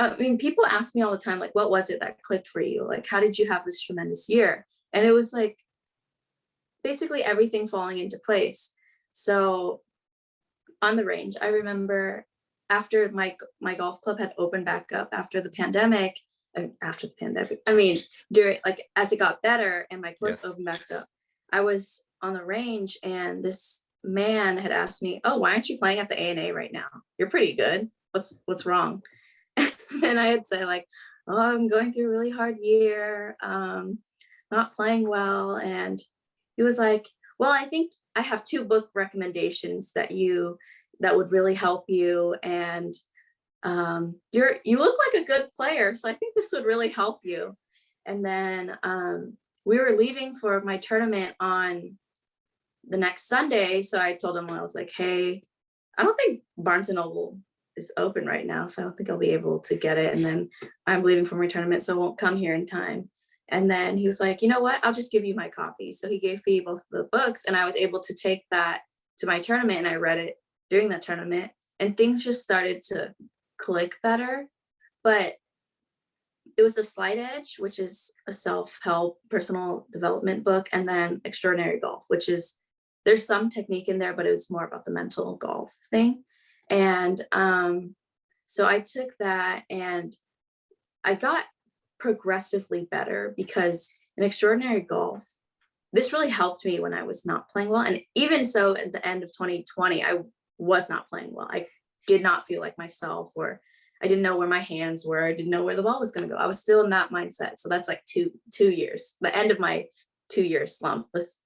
I mean, people ask me all the time, like, what was it that clicked for you? Like, how did you have this tremendous year? And it was like basically everything falling into place. So on the range, I remember after my golf club had opened back up I mean, during, like, as it got better and my course Yes. opened back up, I was on the range and this man had asked me, "Oh, why aren't you playing at the ANA right now? You're pretty good. What's wrong?" And I had said, like, "Oh, I'm going through a really hard year, not playing well." And he was like, "Well, I think I have two book recommendations that would really help you, and you look like a good player, so I think this would really help you." And then we were leaving for my tournament on the next Sunday, so I told him, I was like, "Hey, I don't think Barnes and Noble is open right now, so I don't think I'll be able to get it. And then I'm leaving for my tournament, so I won't come here in time." And then he was like, "You know what? I'll just give you my copy." So he gave me both the books, and I was able to take that to my tournament, and I read it during that tournament, and things just started to click better. But it was The Slight Edge, which is a self-help personal development book, and then Extraordinary Golf, which is, there's some technique in there, but it was more about the mental golf thing. And so I took that and I got progressively better, because in Extraordinary Golf, this really helped me when I was not playing well. And even so, at the end of 2020, I was not playing well. I did not feel like myself, or I didn't know where my hands were. I didn't know where the ball was going to go. I was still in that mindset. So that's like two years. The end of my 2-year slump was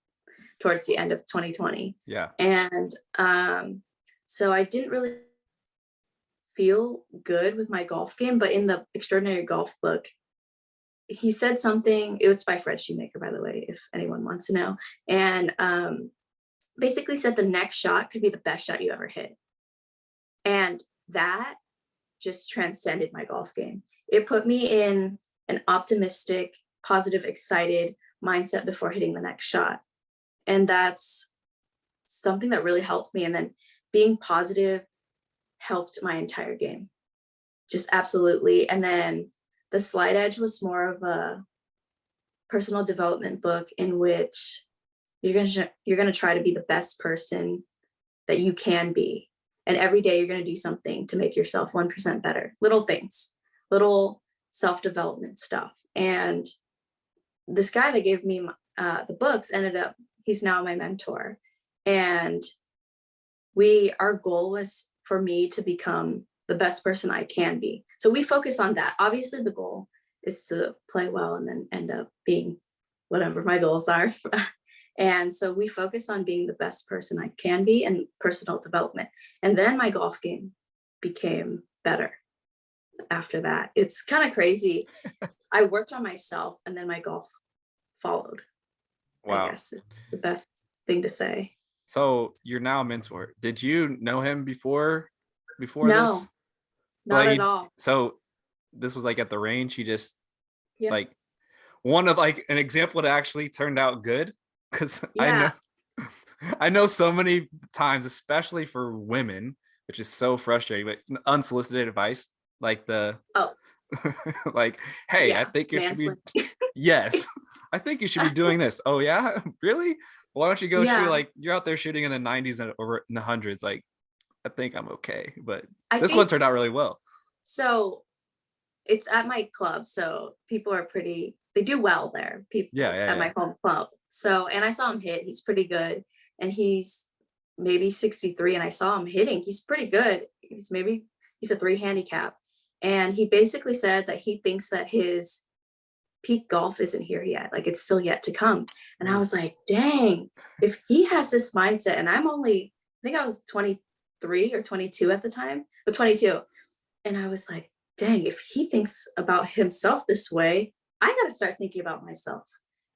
towards the end of 2020. Yeah. And so I didn't really feel good with my golf game. But in the Extraordinary Golf book, he said something, it was by Fred Shoemaker, by the way, if anyone wants to know. And basically said the next shot could be the best shot you ever hit. And that just transcended my golf game. It put me in an optimistic, positive, excited mindset before hitting the next shot. And that's something that really helped me. And then being positive helped my entire game. Just absolutely. And then The Slight Edge was more of a personal development book in which you're going to try to be the best person that you can be. And every day you're going to do something to make yourself 1% better. Little things, little self-development stuff. And this guy that gave me the books he's now my mentor. And our goal was for me to become the best person I can be. So we focus on that. Obviously the goal is to play well and then end up being whatever my goals are. And so we focus on being the best person I can be and personal development. And then my golf game became better after that. It's kind of crazy. I worked on myself and then my golf followed. Wow. I guess is the best thing to say. So you're now a mentor. Did you know him before No, this? not at all. So this was like at the range. He just Yeah. like one of like an example that actually turned out good. Because Yeah. I know so many times, especially for women, which is so frustrating, but unsolicited advice, like like, "Hey, Yeah. I think you should be," Mansplaining. yes, "I think you should be doing this." "Oh yeah, really? Why don't you go shoot?" Yeah. Like, you're out there shooting in the 90s or in the hundreds. Like, I think I'm okay, but I this one think turned out really well. so. It's at my club, so people are they do well there, people at my home club. So, and I saw him hit, he's pretty good. And he's maybe 63, and I saw him hitting, he's pretty good. He's a 3 handicap. And he basically said that he thinks that his peak golf isn't here yet, like it's still yet to come. And I was like, dang, if he has this mindset, and I think I was 23 or 22 at the time, but 22. And I was like, dang, if he thinks about himself this way, I got to start thinking about myself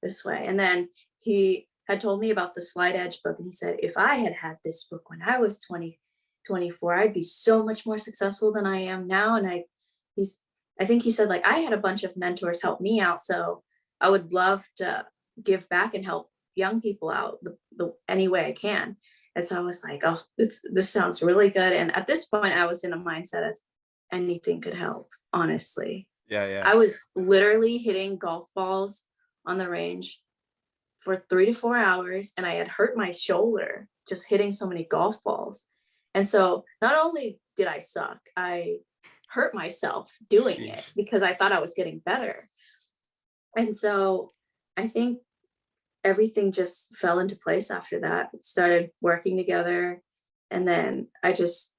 this way. And then he had told me about the Slight Edge book. And he said, if I had had this book when I was 20, 24, I'd be so much more successful than I am now. And I think he said, like, I had a bunch of mentors help me out. So I would love to give back and help young people out the any way I can. And so I was like, oh, this sounds really good. And at this point I was in a mindset as, anything could help, honestly. Yeah. I was literally hitting golf balls on the range for 3 to 4 hours, and I had hurt my shoulder just hitting so many golf balls. And so not only did I suck, I hurt myself doing it Sheesh. because I thought I was getting better. And so I think everything just fell into place after that. Started working together, and then I just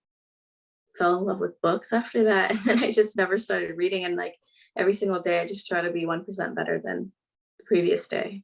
fell in love with books after that. And then I just never started reading. And like every single day, I just try to be 1% better than the previous day.